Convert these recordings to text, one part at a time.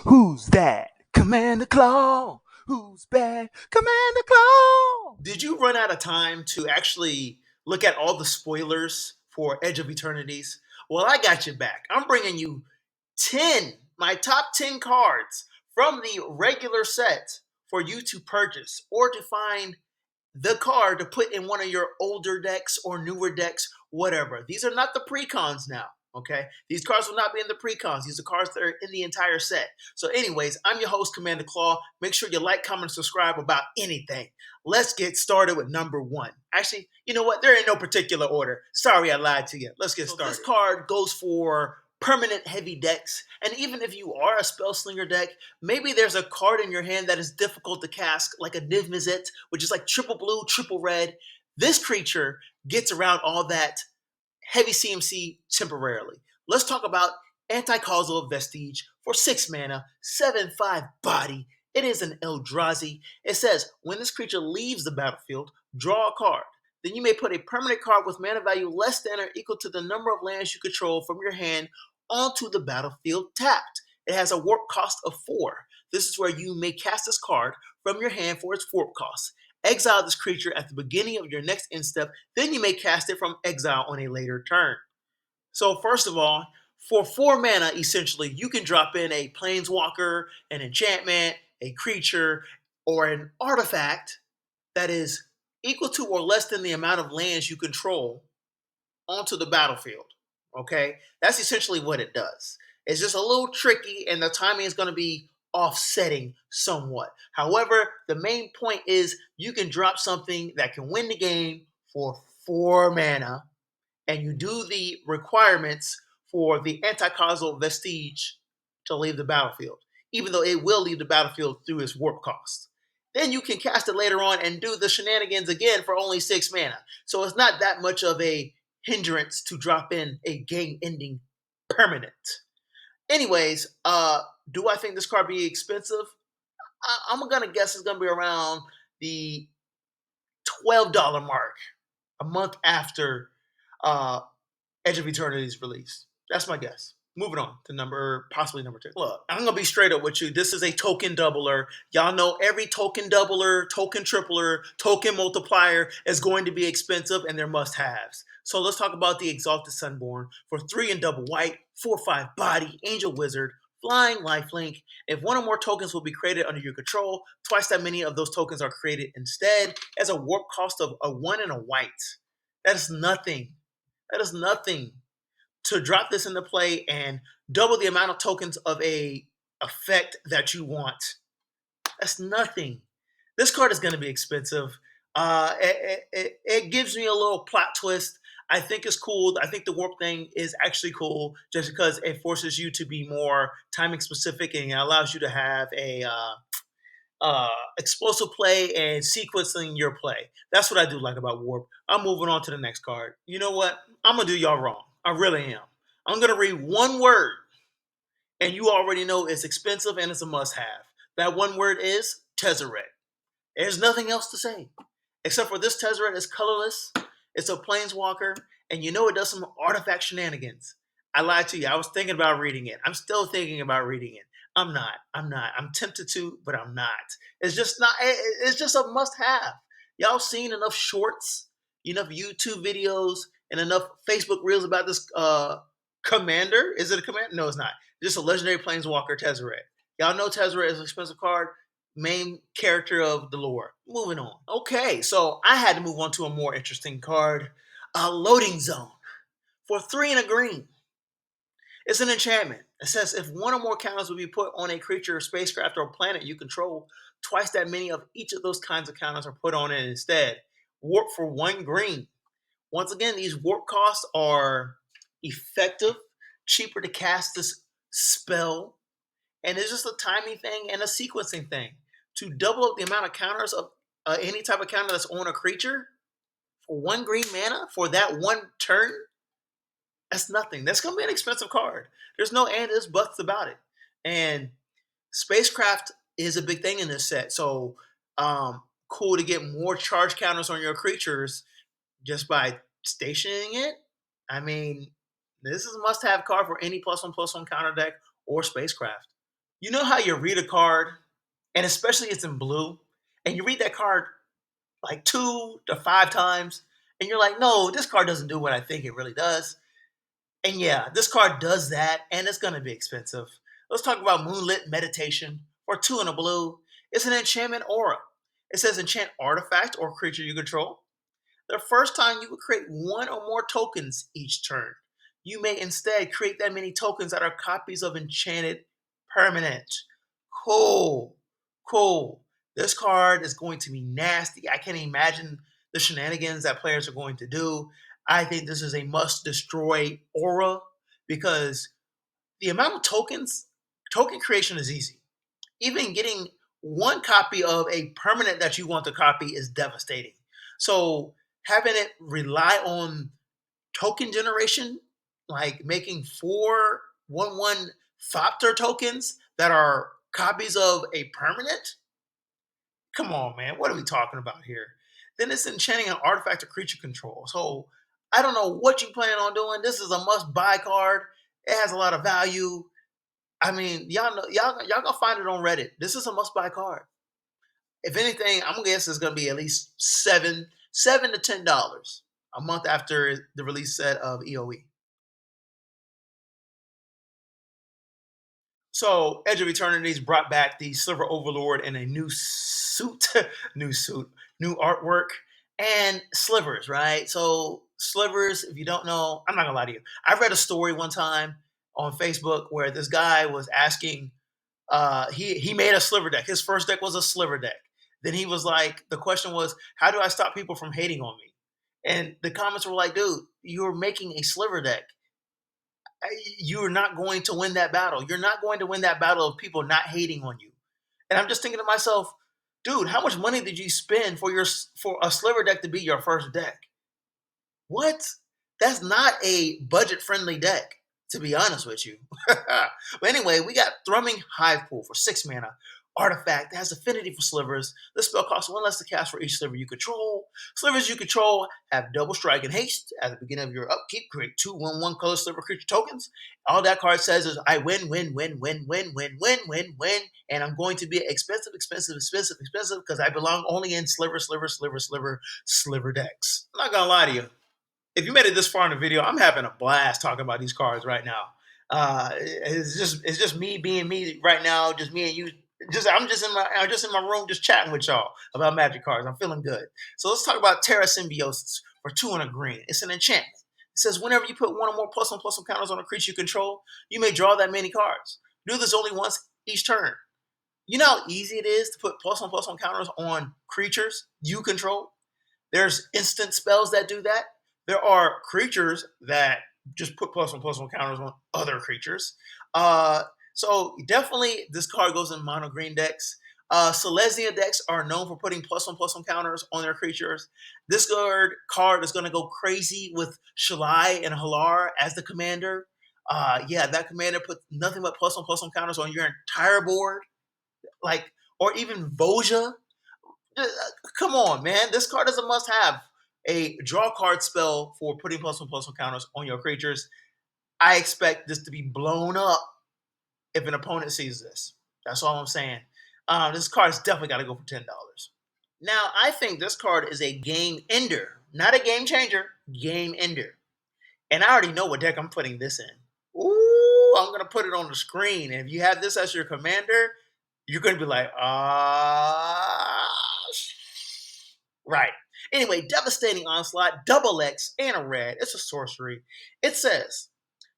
Who's that? Commander Claw. Who's bad? Commander Claw. Did you run out of time to actually look at all the spoilers for Edge of Eternities? Well, I got you back. I'm bringing you 10, my top 10 cards from the regular set for you to purchase or to find the card to put in one of your older decks or newer decks, whatever. These are not the precons now, okay? These cards will not be in the precons. These are cards that are in the entire set. So anyways, I'm your host, Commander Claw. Make sure you like, comment, and subscribe about anything. Let's get started with number one. Actually, you know what? They're in no particular order. Sorry, I lied to you. Let's get started. This card goes for permanent heavy decks, and even if you are a spell slinger deck, maybe there's a card in your hand that is difficult to cast, like a Niv Mizzet, which is like triple blue, triple red. This creature gets around all that heavy CMC temporarily. Let's talk about Anti-Causal Vestige for 6 mana, 7/5 body. It is an Eldrazi. It says, when this creature leaves the battlefield, draw a card. Then you may put a permanent card with mana value less than or equal to the number of lands you control from your hand onto the battlefield tapped. It has a warp cost of 4. This is where you may cast this card from your hand for its warp cost. Exile this creature at the beginning of your next end step, then you may cast it from exile on a later turn. So first of all, for 4 mana, essentially, you can drop in a planeswalker, an enchantment, a creature, or an artifact that is equal to or less than the amount of lands you control onto the battlefield. Okay? That's essentially what it does. It's just a little tricky, and the timing is going to be offsetting somewhat. However, the main point is you can drop something that can win the game for 4 mana, and you do the requirements for the Anti-Causal Vestige to leave the battlefield, even though it will leave the battlefield through its warp cost. Then you can cast it later on and do the shenanigans again for only 6 mana. So it's not that much of a hindrance to drop in a game-ending permanent. Anyways, do I think this card be expensive? I'm gonna guess it's gonna be around the $12 mark a month after Edge of Eternity's release. That's my guess. Moving on to possibly number 2. Look, I'm going to be straight up with you. This is a token doubler. Y'all know every token doubler, token tripler, token multiplier is going to be expensive, and they're must-haves. So let's talk about the Exalted Sunborn for 3 and double white, 4/5 body, Angel Wizard, flying lifelink. If one or more tokens will be created under your control, twice that many of those tokens are created instead as a warp cost of a 1 and a white. That is nothing. That is nothing. To drop this into play and double the amount of tokens of a effect that you want, that's nothing. This card is going to be expensive. It gives me a little plot twist. I think it's cool. I think the warp thing is actually cool just because it forces you to be more timing specific and it allows you to have a explosive play and sequencing your play. That's what I do like about warp. I'm moving on to the next card. You know what? I'm going to do y'all wrong. I really am. I'm going to read one word, and you already know it's expensive and it's a must-have. That one word is Tezzeret. There's nothing else to say. Except for this Tezzeret is colorless, it's a planeswalker, and you know it does some artifact shenanigans. I lied to you. I was thinking about reading it. I'm still thinking about reading it. I'm not. I'm tempted to, but I'm not. It's just not. It's just a must-have. Y'all seen enough shorts, enough YouTube videos, and enough Facebook reels about this commander. Is it a commander? No, it's not. Just a legendary planeswalker, Tezzeret. Y'all know Tezzeret is an expensive card. Main character of the lore. Moving on. Okay, so I had to move on to a more interesting card. A Loading Zone for 3 and a green. It's an enchantment. It says if one or more counters will be put on a creature, spacecraft, or planet you control, twice that many of each of those kinds of counters are put on it instead. Warp for 1 green. Once again, these warp costs are effective, cheaper to cast this spell, and it's just a timing thing and a sequencing thing. To double up the amount of counters of any type of counter that's on a creature for 1 green mana for that one turn, that's nothing. That's going to be an expensive card. There's no and ifs, buts about it. And spacecraft is a big thing in this set. So cool to get more charge counters on your creatures just by stationing it. I mean, this is a must-have card for any +1/+1 counter deck or spacecraft. You know how you read a card, and especially it's in blue, and you read that card like 2 to 5 times, and you're like, no, this card doesn't do what I think it really does. And yeah, this card does that, and it's going to be expensive. Let's talk about Moonlit Meditation for 2 and a blue. It's an enchantment aura. It says enchant artifact or creature you control. The first time you would create one or more tokens each turn. You may instead create that many tokens that are copies of enchanted permanent. Cool. Cool. This card is going to be nasty. I can't imagine the shenanigans that players are going to do. I think this is a must destroy aura because the amount of tokens, token creation is easy. Even getting one copy of a permanent that you want to copy is devastating. So having it rely on token generation, like making 4/1/1 Thopter tokens that are copies of a permanent. Come on, man. What are we talking about here? Then it's enchanting an artifact or creature control. So I don't know what you plan on doing. This is a must buy card. It has a lot of value. I mean, y'all know, y'all gonna find it on Reddit. This is a must buy card. If anything, I'm gonna guess it's gonna be at least seven to $10 a month after the release set of EOE. So Edge of Eternities brought back the Silver Overlord in a new suit, new suit, new artwork, and slivers, right? So slivers, if you don't know, I'm not gonna lie to you. I read a story one time on Facebook where this guy was asking, he made a sliver deck. His first deck was a sliver deck. Then he was like, the question was, how do I stop people from hating on me? And the comments were like, dude, you're making a sliver deck. You're not going to win that battle. You're not going to win that battle of people not hating on you. And I'm just thinking to myself, dude, how much money did you spend for a sliver deck to be your first deck? What? That's not a budget friendly deck, to be honest with you. But anyway, we got Thrumming Hive Pool for 6 mana. Artifact that has affinity for slivers. This spell costs 1 less to cast for each sliver you control. Slivers you control have double strike and haste. At the beginning of your upkeep, create 2/1/1 color sliver creature tokens. All that card says is I win, win, win, win, win, win, win, win, win. And I'm going to be expensive, expensive, expensive, expensive because I belong only in sliver decks. I'm not gonna lie to you, if you made it this far in the video, I'm having a blast talking about these cards right now. It's just me being me right now, just me and you. I'm just in my room, just chatting with y'all about Magic cards. I'm feeling good. So let's talk about Terra Symbiosis for 2 and a green. It's an enchantment. It says whenever you put one or more +1/+1 counters on a creature you control, you may draw that many cards. Do this only once each turn. You know how easy it is to put +1/+1 counters on creatures you control? There's instant spells that do that. There are creatures that just put +1/+1 counters on other creatures. So definitely this card goes in mono green decks. Silesia decks are known for putting +1/+1 counters on their creatures. This card is going to go crazy with Shalai and Halar as the commander. Yeah, that commander put nothing but +1/+1 counters on your entire board, like, or even Voja. Come on, man. This card is a must have. A draw card spell for putting +1/+1 counters on your creatures. I expect this to be blown up if an opponent sees this. That's all I'm saying. This card's definitely got to go for $10. Now, I think this card is a game ender, not a game changer, game ender. And I already know what deck I'm putting this in. Ooh, I'm going to put it on the screen. And if you have this as your commander, you're going to be like, right. Anyway, Devastating Onslaught, double X, and a red. It's a sorcery. It says,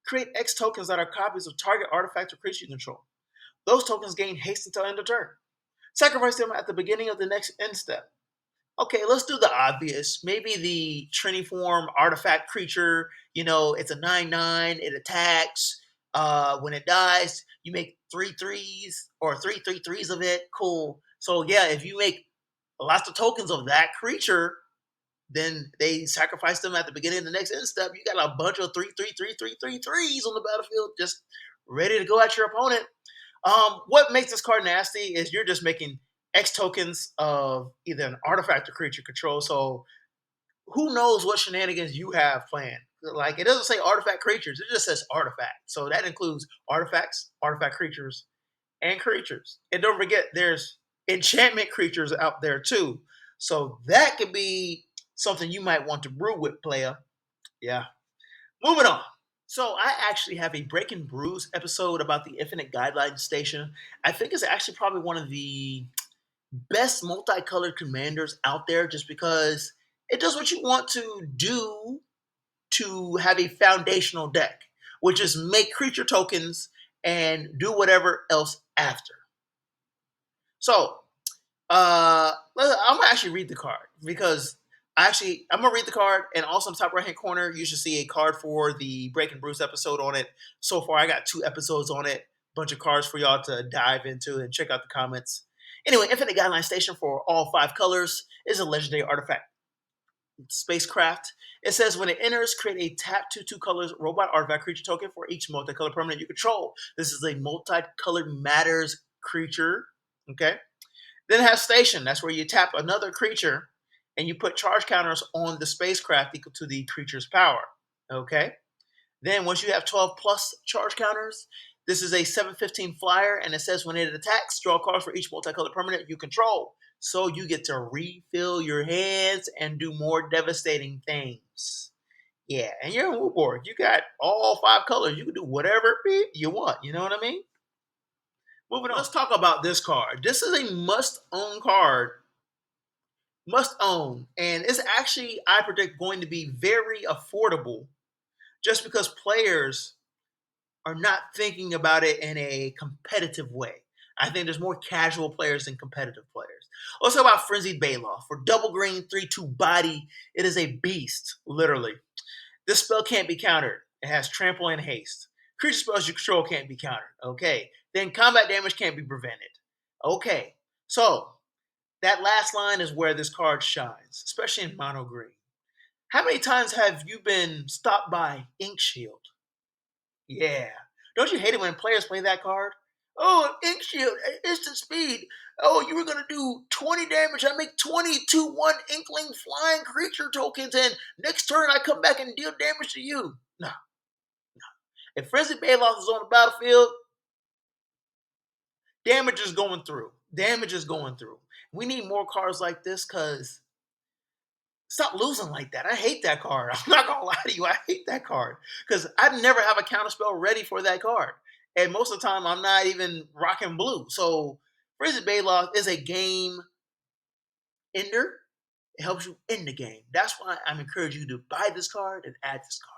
create X tokens that are copies of target artifact or creature you control. Those tokens gain haste until end of turn. Sacrifice them at the beginning of the next end step. Okay, let's do the obvious. Maybe the Triniform artifact creature, it's a 9/9, it attacks. When it dies, you make 3/3s or 3/3/3s of it. Cool. So yeah, if you make lots of tokens of that creature, then they sacrifice them at the beginning of the next end step. You got a bunch of 3/3/3/3/3/3s on the battlefield just ready to go at your opponent. What makes this card nasty is you're just making X tokens of either an artifact or creature control. So who knows what shenanigans you have planned? Like, it doesn't say artifact creatures; it just says artifact. So that includes artifacts, artifact creatures, and creatures. And don't forget, there's enchantment creatures out there too. So that could be something you might want to brew with, player. Yeah. Moving on. So I actually have a Break and Brews episode about the Infinite Guideline Station. I think it's actually probably one of the best multicolored commanders out there just because it does what you want to do to have a foundational deck, which is make creature tokens and do whatever else after. So I'm gonna actually read the card because I'm gonna read the card, and also in the top right hand corner you should see a card for the Break and Bruce episode on it. So far I got 2 episodes on it, bunch of cards for y'all to dive into and check out the comments. Anyway, Infinite Guideline Station for all 5 colors is a legendary artifact spacecraft. It says when it enters, create a tap 2/2 colors robot artifact creature token for each multicolored permanent you control. This is a multicolored matters creature. Okay. Then it has station. That's where you tap another creature and you put charge counters on the spacecraft equal to the creature's power. Okay. Then once you have 12 plus charge counters, this is a 7/15 flyer, and it says when it attacks, draw cards for each multicolored permanent you control. So you get to refill your hands and do more devastating things. Yeah, and you're in WUBRG. You got all 5 colors. You can do whatever you want. You know what I mean? Moving on. Let's talk about this card. This is a must-own card. Must-own. And it's actually, I predict, going to be very affordable just because players are not thinking about it in a competitive way. I think there's more casual players than competitive players. Let's talk about Frenzied Baloth. For double green, 3/2 body, it is a beast, literally. This spell can't be countered. It has trample and haste. Creature spells you control can't be countered. Okay. Then combat damage can't be prevented. Okay. So, that last line is where this card shines, especially in mono green. How many times have you been stopped by Ink Shield? Yeah. Don't you hate it when players play that card? Oh, Ink Shield, instant speed. Oh, you were going to do 20 damage. I make 22-1 Inkling flying creature tokens, and next turn I come back and deal damage to you. No. If Frenzy Baloth is on the battlefield, damage is going through. Damage is going through. We need more cards like this because stop losing like that. I hate that card. I'm not going to lie to you. I hate that card because I never have a counterspell ready for that card. And most of the time, I'm not even rocking blue. So, Frenzy Baloth is a game ender. It helps you end the game. That's why I'm encouraging you to buy this card and add this card.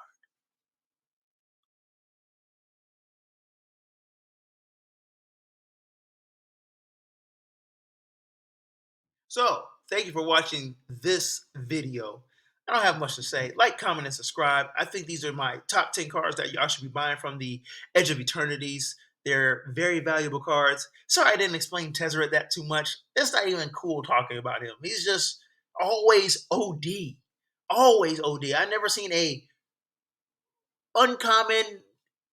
So, thank you for watching this video. I don't have much to say. Like, comment, and subscribe. I think these are my top 10 cards that y'all should be buying from the Edge of Eternities. They're very valuable cards. Sorry I didn't explain Tezzeret that too much. It's not even cool talking about him. He's just always OD. Always OD. I never seen a uncommon,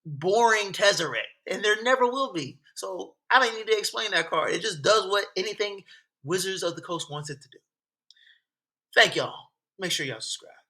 boring Tezzeret. And there never will be. So I don't need to explain that card. It just does what anything Wizards of the Coast wants it to do. Thank y'all. Make sure y'all subscribe.